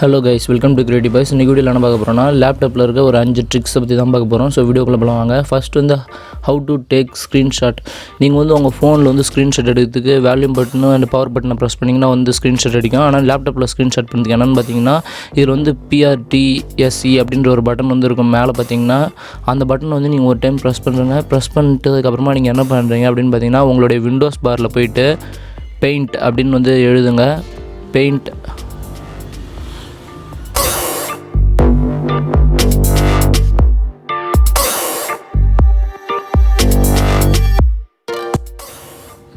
Hello guys, welcome to creative boys. இன்றைக்கி வீடியோவில் என்ன பார்க்க போகிறோம்னா, லேப்டாப்பில் இருக்க ஒரு 5 ட்ரிக்ஸை பற்றி தான் பார்க்க போகிறோம். ஸோ வீடியோக்குள்ளே போகலாம் வாங்க. ஃபஸ்ட் வந்து ஹவு டு டேக் ஸ்க்ரீன்ஷாட். நீங்கள் வந்து உங்கள் ஃபோனில் வந்து ஸ்க்ரீன்ஷாட் எடுக்கிறதுக்கு வால்யூம் பட்டனும் அண்ட் பவர் பட்டனை ப்ரெஸ் பண்ணிங்கன்னா வந்து ஸ்க்ரீன்ஷாட் அடிக்கும். ஆனால் லேப்டாப்பில் ஸ்க்ரீன்ஷாட் பண்ணுறதுக்கு என்னென்னு பார்த்தீங்கன்னா, இதில் வந்து PRTSE அப்படின்ற ஒரு பட்டன் வந்து இருக்கும் மேலே பார்த்தீங்கன்னா. அந்த பட்டன் வந்து நீங்கள் ஒரு டைம் ப்ரெஸ் பண்ணுறீங்க. ப்ரெஸ் பண்ணிட்டதுக்கப்புறமா நீங்கள் என்ன பண்ணுறீங்க அப்படின்னு பார்த்தீங்கன்னா, உங்களுடைய விண்டோஸ் பாரில் போயிட்டு பெயிண்ட் அப்படின்னு வந்து எழுதுங்க. பெயிண்ட்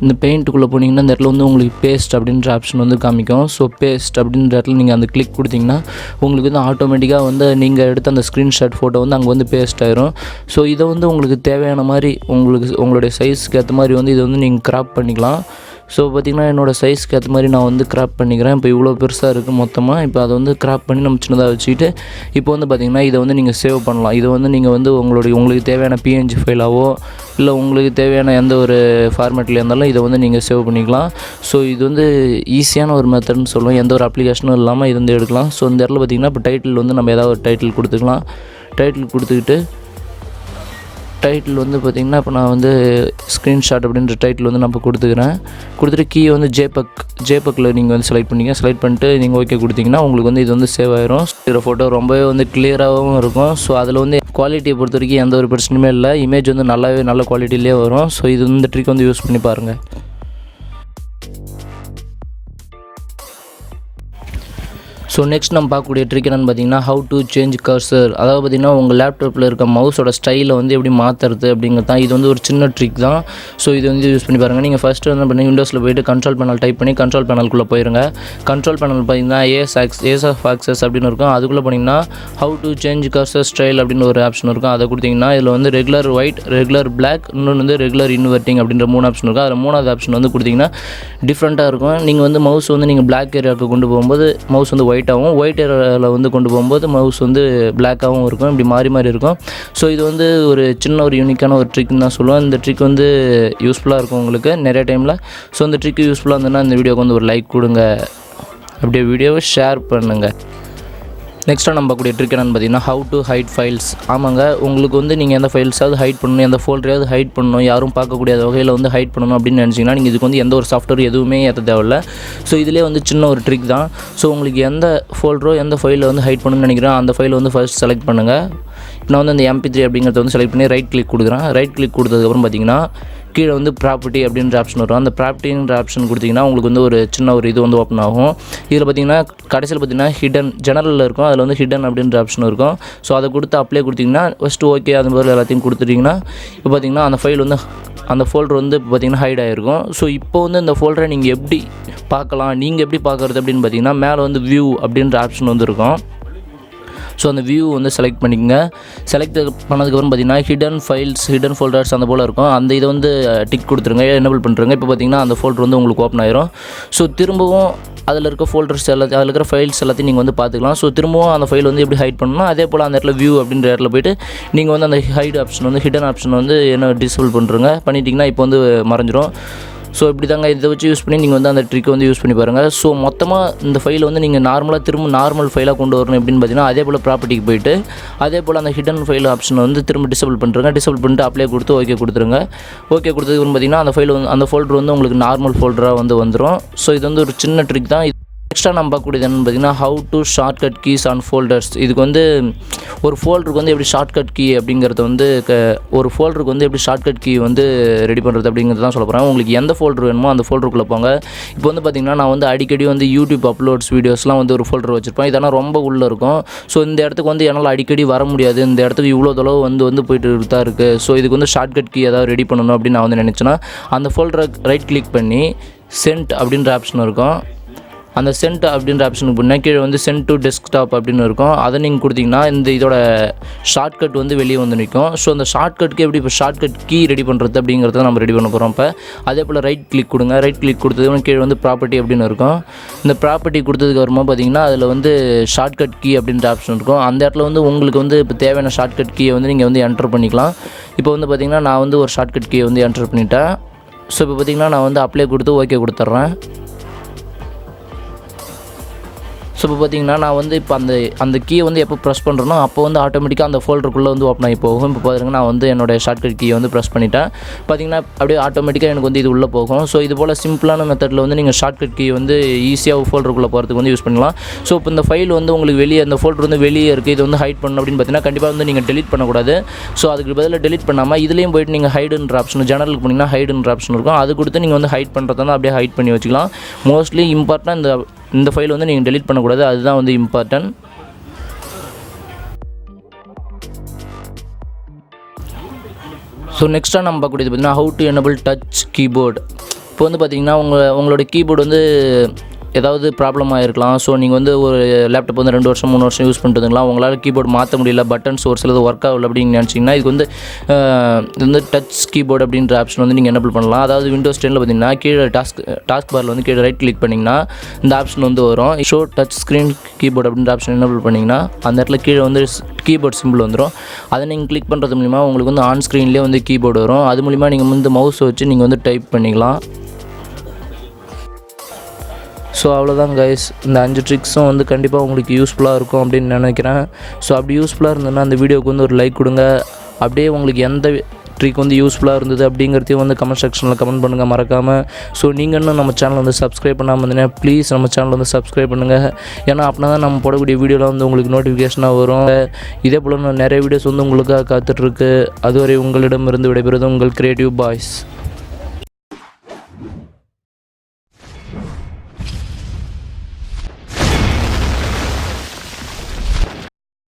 இந்த பெயிண்ட்டுக்குள்ளே போனீங்கன்னா இந்த இடத்துல வந்து உங்களுக்கு பேஸ்ட் அப்படின்ற ஆப்ஷன் வந்து காமிக்கும். ஸோ பேஸ்ட் அப்படின்ற இடத்துல நீங்கள் அந்த கிளிக் கொடுத்தீங்கன்னா உங்களுக்கு வந்து ஆட்டோமேட்டிக்காக வந்து நீங்கள் எடுத்த அந்த ஸ்க்ரீன்ஷாட் ஃபோட்டோ வந்து அங்கே வந்து பேஸ்ட் ஆயிரும். ஸோ இதை வந்து உங்களுக்கு தேவையான மாதிரி உங்களுடைய சைஸ்க்கு ஏற்ற மாதிரி வந்து இதை வந்து நீங்கள் கிராப் பண்ணிக்கலாம். ஸோ பார்த்திங்கன்னா என்னோடய சைஸ்க்கு ஏற்ற மாதிரி நான் வந்து கிராப் பண்ணிக்கிறேன். இப்போ இவ்வளோ பெருசாக இருக்குது மொத்தமாக. இப்போ அதை வந்து கிராப் பண்ணி நம்ம சின்னதாக வச்சுக்கிட்டு இப்போ வந்து பார்த்திங்கன்னா இதை வந்து நீங்கள் சேவ் பண்ணலாம். இதை வந்து நீங்கள் வந்து உங்களுக்கு தேவையான PNG ஃபைலாவோ இல்லை உங்களுக்கு தேவையான எந்த ஒரு ஃபார்மேட்டில் இருந்தாலும் இதை வந்து நீங்கள் சேவ் பண்ணிக்கலாம். ஸோ இது வந்து ஈஸியான ஒரு மெத்தட்னு சொல்லுவோம். எந்த ஒரு அப்ளிகேஷனும் இல்லாமல் இது வந்து எடுக்கலாம். ஸோ இந்த இடத்துல பார்த்திங்கன்னா இப்போ டைட்டில் வந்து நம்ம ஏதாவது ஒரு டைட்டில் கொடுத்துக்கலாம். டைட்டில் கொடுத்துக்கிட்டு டைட்டில் வந்து பார்த்திங்கன்னா இப்போ நான் வந்து ஸ்க்ரீன்ஷாட் அப்படின்ற டைட்டில் வந்து நான் இப்போ கொடுத்துட்டு கீ வந்து ஜேபக்கில் நீங்கள் வந்து செலக்ட் பண்ணிட்டு நீங்கள் ஓகே கொடுத்தீங்கன்னா உங்களுக்கு வந்து இது வந்து சேவ் ஆயிரும். இருக்கிற ஃபோட்டோ ரொம்பவே வந்து கிளியராகவும் இருக்கும். ஸோ அதில் வந்து குவாலிட்டியை பொறுத்த வரைக்கும் எந்த ஒரு பிரச்சனையுமே இல்லை. இமேஜ் வந்து நல்ல குவாலிட்டியிலே வரும். ஸோ இது இந்த ட்ரிக் வந்து யூஸ் பண்ணி பாருங்கள். ஸோ நெக்ஸ்ட் நம்ம பார்க்கக்கூடிய ட்ரிக் என்னென்னு பார்த்தீங்கன்னா, ஹவு டு சேஞ்ச் கர்சர். அதாவது பார்த்திங்கன்னா உங்கள் லேப்டாப்பில் இருக்க மவுஸோட ஸ்டைலை வந்து எப்படி மாற்றுறது அப்படிங்கிறது தான். இது வந்து ஒரு சின்ன ட்ரிக் தான். ஸோ இது வந்து யூஸ் பண்ணி பாருங்கள். நீங்கள் ஃபஸ்ட்டு வந்து பண்ணி விண்டோஸில் போய்ட்டு கண்ட்ரோல் பேனல் டைப் பண்ணி கண்ட்ரோல் பேனலுக்குள்ளே போயிருங்க. கண்ட்ரோல் பேனல் பார்த்தீங்கன்னா ஏஸ் ஆஃப் ஆக்சஸ் அப்படின்னு இருக்கும். அதுக்குள்ளே போனீங்கன்னா how to change cursor style அப்படின்னு ஒரு ஆப்ஷன் இருக்கும். அதை கொடுத்தீங்கன்னா இதில் வந்து ரெகுலர் ஒயிட், ரெகுலர் பிளாக், இன்னொன்று வந்து ரெகுலர் இன்வெர்ட்டிங் அப்படின்ற 3 ஆப்ஷன் இருக்கும். அதில் 3வது ஆப்ஷன் வந்து கொடுத்தீங்கன்னா டிஃப்ரெண்ட்டாக இருக்கும். நீங்கள் வந்து மவுஸ் வந்து நீங்கள் பிளாக் ஏரியாவுக்கு கொண்டு போகும்போது மவுஸ் வந்து ஒயிட் ஏரியாவில் வந்து கொண்டு போகும்போது மவுஸ் வந்து பிளாக்காகவும் இருக்கும். இப்படி மாறி இருக்கும். ஸோ இது வந்து ஒரு சின்ன ஒரு யூனிக்கான ஒரு ட்ரிக்னு தான் சொல்லுவேன். இந்த ட்ரிக் வந்து யூஸ்ஃபுல்லாக இருக்கும் உங்களுக்கு நிறைய டைமில். ஸோ இந்த ட்ரிக் யூஸ்ஃபுல்லாக இருந்ததுன்னா இந்த வீடியோக்கு வந்து ஒரு லைக் கொடுங்க, அப்படியே வீடியோவை ஷேர் பண்ணுங்கள். நெக்ஸ்ட்டாக நம்ம பார்க்கக்கூடிய ட்ரிக் என்னென்னு பார்த்தீங்கன்னா, ஹவு டு ஹைட் ஃபைல்ஸ். ஆமாங்க, உங்களுக்கு வந்து நீங்கள் எந்த ஃபைல்ஸாவது ஹைட் பண்ணணும், எந்த ஃபோல்டரையாவது ஹைட் பண்ணணும், யாரும் பார்க்கக்கூடிய வகையில் வந்து ஹைட் பண்ணணும் அப்படின்னு நினச்சிங்கன்னா நீங்கள் இதுக்கு வந்து எந்த ஒரு சாஃப்ட்வேர் எதுவுமே ஏற்ற தேவையில்லை. ஸோ இதிலே வந்து சின்ன ஒரு ட்ரிக் தான். ஸோ உங்களுக்கு எந்த ஃபோல்டரோ எந்த ஃபைலில் வந்து ஹைட் பண்ணணும்னு நினைக்கிறேன் அந்த ஃபைலை வந்து ஃபர்ஸ்ட் செலக்ட் பண்ணுங்கள். நான் வந்து அந்த MP3 அப்படிங்கிறத வந்து செலக்ட் பண்ணி ரைட் கிளிக் கொடுக்குறேன். ரைட் கிளிக் கொடுத்ததுக்கப்புறம் பார்த்தீங்கன்னா கீழே வந்து ப்ராப்பர்ட்டி அப்படின்ற ஆப்ஷன் வரும். அந்த ப்ராப்பர்ட்டின்ற ஆப்ஷன் கொடுத்திங்கன்னா உங்களுக்கு வந்து ஒரு சின்ன ஒரு இது வந்து ஓப்பன் ஆகும். இதில் பார்த்திங்கன்னா கடைசியில் பார்த்திங்கன்னா ஹிடன் ஜெனரலில் இருக்கும். அதில் வந்து ஹிடன் அப்படின்ற ஆப்ஷன் இருக்கும். ஸோ அதை கொடுத்து அப்ளை கொடுத்திங்கன்னா ஃபஸ்ட்டு ஓகே அது மாதிரி எல்லாத்தையும் கொடுத்துட்டிங்கன்னா இப்போ பார்த்திங்கன்னா அந்த ஃபைல் வந்து அந்த ஃபோல்டர் வந்து இப்போ பார்த்திங்கன்னா ஹைட் ஆகிருக்கும். ஸோ இப்போ வந்து இந்த ஃபோல்டரை நீங்கள் எப்படி பார்க்கலாம், நீங்கள் எப்படி பார்க்குறது அப்படின்னு பார்த்திங்கன்னா மேலே வந்து வியூ அப்படின்ற ஆப்ஷன் வந்து இருக்கும். ஸோ அந்த வியூ வந்து செலக்ட் பண்ணிக்கங்க. செலக்ட் பண்ணதுக்கப்புறம் பார்த்திங்கன்னா ஹிடன் ஃபைல்ஸ், ஹிடன் ஃபோல்டர்ஸ் அந்த போல் இருக்கும். அந்த இதை வந்து டிக் கொடுத்துருங்க, எனேபிள் பண்ணுறங்க. இப்போ பார்த்திங்கன்னா அந்த ஃபோல்டர் வந்து உங்களுக்கு ஓப்பன் ஆயிரும். ஸோ திரும்பவும் அதில் இருக்க ஃபோல்டர்ஸ் எல்லாத்தையும் அதில் இருக்கிற ஃபைல்ஸ் எல்லாத்தையும் நீங்கள் வந்து பார்த்துக்கலாம். ஸோ திரும்பவும் அந்த ஃபைல் வந்து எப்படி ஹைட் பண்ணணும் அதே போல் அந்த இடத்துல வியூ அப்படின்ற இடத்துல போய்ட்டு நீங்கள் வந்து அந்த ஹைட் ஆப்ஷன் வந்து ஹிடன் ஆப்ஷன் வந்து என்ன டிசேபிள் பண்ணுறங்க. பண்ணிட்டீங்கன்னா இப்போ வந்து மறைஞ்சிரும். ஸோ இப்படி தாங்க இதை வச்சு யூஸ் பண்ணி நீங்கள் வந்து அந்த ட்ரிக்கை வந்து யூஸ் பண்ணி பாருங்கள். ஸோ மொத்தமாக இந்த ஃபைலை வந்து நீங்கள் திரும்ப நார்மல் ஃபைலாக கொண்டு வரணும் எப்படின்னு பார்த்தீங்கன்னா அதே போல் ப்ராப்பர்ட்டிக்கு போய்ட்டு அதே போல் அந்த ஹிடன் ஃபைல் ஆப்ஷனை வந்து திரும்ப டிசேபிள் பண்ணுறங்க. டிசேபிள் பண்ணிட்டு அப்ளை கொடுத்து ஓகே கொடுத்துருங்க. ஓகே கொடுத்ததுக்கு பார்த்தீங்கன்னா அந்த ஃபைல் வந்து அந்த ஃபோல்டர் வந்து உங்களுக்கு நார்மல் ஃபோல்டராக வந்து வந்துடும். ஸோ இது வந்து ஒரு சின்ன ட்ரிக் தான். நெக்ஸ்ட்டாக நம்ம பார்க்கக்கூடியது என்னென்னு பார்த்தீங்கன்னா, how to shortcut keys on folders. இதுக்கு வந்து ஒரு ஃபோல்டருக்கு வந்து எப்படி ஷார்ட்கட் கீ அப்படிங்கிறத வந்து ஒரு ஃபோல்டருக்கு வந்து எப்படி ஷார்ட்கட் கீ வந்து ரெடி பண்ணுறது அப்படிங்கிறது தான் சொல்ல போகிறேன். உங்களுக்கு எந்த ஃபோல்டர் வேணுமோ அந்த ஃபோல்டருக்குள்ளே போங்க. இப்போ வந்து பார்த்திங்கன்னா நான் வந்து அடிக்கடி வந்து யூடியூப் அப்லோட்ஸ் வீடியோஸ்லாம் வந்து ஒரு ஃபோல்டர் வச்சுருப்பேன். இதெல்லாம் ரொம்ப உள்ளே இருக்கும். ஸோ இந்த இடத்துக்கு வந்து என்னால் அடிக்கடி வர முடியாது. இந்த இடத்துக்கு இவ்வளோ தொலைவு வந்து போயிட்டு தான் இருக்குது. ஸோ இதுக்கு வந்து ஷார்ட்கட் கீ ஏதாவது ரெடி பண்ணணும் அப்படின்னு நான் வந்து நினச்சேன்னா அந்த ஃபோல்டரை ரைட் கிளிக் பண்ணி சென்ட் அப்படின்ற ஆப்ஷன் இருக்கும். அந்த சென்ட் அப்படின்ற ஆப்ஷனுக்கு பண்ணால் கீழே வந்து சென்ட் டு டெஸ்க்டாப் அப்படின்னு இருக்கும். அதை நீங்கள் கொடுத்தீங்கன்னா இதோட ஷார்ட்கட் வந்து வெளியே வந்து நிற்கும். ஸோ அந்த ஷார்ட்கட்டுக்கு எப்படி இப்போ ஷார்ட்கட் கீ ரெடி பண்ணுறது அப்படிங்கிறத நம்ம ரெடி பண்ண போகிறோம். இப்போ அதே போல் ரைட் கிளிக் கொடுங்க. ரைட் கிளிக் கொடுத்தது கீழே வந்து ப்ராப்பர்ட்டி அப்படின்னு இருக்கும். இந்த ப்ராப்பர்ட்டி கொடுத்ததுக்கு அப்புறமா பார்த்தீங்கன்னா அதில் வந்து ஷார்ட்கட் கீ அப்படின்ற ஆப்ஷன் இருக்கும். அந்த இடத்துல வந்து உங்களுக்கு வந்து இப்போ தேவையான ஷார்ட்கட் கீயை வந்து நீங்கள் வந்து என்டர் பண்ணிக்கலாம். இப்போ வந்து பார்த்திங்கன்னா நான் வந்து ஒரு ஷார்ட்கட் கீயை வந்து என்டர் பண்ணிட்டேன். ஸோ இப்போ பார்த்திங்கன்னா நான் வந்து அப்ளை கொடுத்து ஓகே கொடுத்துட்றேன். இப்போ பார்த்தீங்கன்னா நான் வந்து இப்போ அந்த கீயை வந்து எப்போ ப்ரெஸ் பண்ணுறனோ அப்போ வந்து ஆட்டோமேட்டிக்காக அந்த ஃபோல்டருக்குள்ளே வந்து ஓப்பன் ஆகி போகும். இப்போ பாருங்க நான் வந்து என்னோடய ஷார்ட்கட் கீயை வந்து ப்ரெஸ் பண்ணிட்டேன். பார்த்தீங்கன்னா அப்படியே ஆட்டோமேட்டிக்காக எனக்கு வந்து இது உள்ளே போகும். ஸோ இது போல் சிம்பிளான மெத்தடில் வந்து நீங்கள் ஷார்ட்கட் கீ வந்து ஈஸியாக ஃபோல்டருக்குள்ளே போகிறதுக்கு வந்து யூஸ் பண்ணலாம். ஸோ இப்போ இந்த ஃபைல் வந்து உங்களுக்கு வெளியே அந்த ஃபோல்டர் வந்து வெளியே இருக்குது, இது வந்து ஹைட் பண்ணணும் அப்படின்னு பார்த்தீங்கன்னா கண்டிப்பாக வந்து நீங்கள் டெலிட் பண்ணக்கூடாது. ஸோ அதுக்கு பதிலாக டெலிட் பண்ணாமல் இதுலேயும் போய்ட்டு நீங்கள் ஹைடுன்ற ஆப்ஷன் ஜெனரலுக்கு போனீங்கன்னா ஹைடுன்ற ஆப்ஷன் இருக்கும். அது கொடுத்து நீங்கள் வந்து ஹைட் பண்ணுறதா அப்படியே ஹைட் பண்ணி வச்சுக்கலாம். மோஸ்ட்லி இம்பார்ட்டன்ட் இந்த ஃபைல் வந்து நீங்கள் டெலிட் பண்ணக்கூடாது, அதுதான் வந்து இம்பார்ட்டன்ட். ஸோ நெக்ஸ்ட்டாக நம்ம பார்க்கக்கூடியது பார்த்திங்கன்னா how to enable touch keyboard. இப்போ வந்து பார்த்திங்கன்னா உங்களோட கீபோர்டு வந்து ஏதாவது ப்ராப்ளம் ஆகிருக்கலாம். ஸோ நீங்கள் வந்து ஒரு லேப்டாப் வந்து 2 வருஷம் 3 வருஷம் யூஸ் பண்ணிட்டுங்களா, உங்களால் கீபோர்டு மாற்ற முடியல, பட்டன்ஸ் ஒரு சிலது ஒர்க் ஆகல அப்படின்னு நினச்சிங்கன்னா இது வந்து டச் கீபோர்டு அப்படின்ற ஆப்ஷன் வந்து நீங்கள் எனபிள் பண்ணலாம். அதாவது விண்டோஸ் 10 பார்த்திங்கன்னா கீழே டாஸ்க் பாரில் வந்து கீழே ரைட் கிளிக் பண்ணிங்கன்னா இந்த ஆப்ஷன் வந்து வரும். ஷோ டச் ஸ்க்ரீன் கீபோர்டு அப்படின்ற ஆப்ஷன் எனபிள் பண்ணிங்கன்னா அந்த இடத்துல கீழே வந்து கீபோர்ட் சிம்பிள் வந்துடும். அதை நீங்கள் கிளிக் பண்ணுறது மூலிமா உங்களுக்கு வந்து ஆன் ஸ்க்ரீன்லேயே வந்து கீபோர்டு வரும். அது மூலிமா நீங்கள் வந்து மவுஸ் வச்சு நீங்கள் வந்து டைப் பண்ணிக்கலாம். ஸோ அவ்வளோதான் கைஸ், இந்த 5 ட்ரிக்ஸும் வந்து கண்டிப்பாக உங்களுக்கு யூஸ்ஃபுல்லாக இருக்கும் அப்படின்னு நினைக்கிறேன். ஸோ அப்படி யூஸ்ஃபுல்லாக இருந்ததுன்னா அந்த வீடியோக்கு வந்து ஒரு லைக் கொடுங்க. அப்படியே உங்களுக்கு எந்த ட்ரிக் வந்து யூஸ்ஃபுல்லாக இருந்தது அப்படிங்கிறதையும் வந்து கமெண்ட் செக்ஷனில் கமெண்ட் பண்ணுங்கள் மறக்காமல். ஸோ நீங்கள் இன்னும் நம்ம சேனல் வந்து சப்ஸ்கிரைப் பண்ணாமல் இருந்தீங்கன்னா ப்ளீஸ் நம்ம சேனல் வந்து சப்ஸ்கிரைப் பண்ணுங்கள். ஏன்னா அப்படின்னா தான் நம்ம போடக்கூடிய வீடியோவில் வந்து உங்களுக்கு நோட்டிஃபிகேஷனாக வரும். இதே போல் நிறைய வீடியோஸ் வந்து உங்களுக்காக காத்துட்ருக்கு. அதுவரை உங்களிடமிருந்து விடைபெறுவது உங்கள் கிரியேட்டிவ் பாய்ஸ்.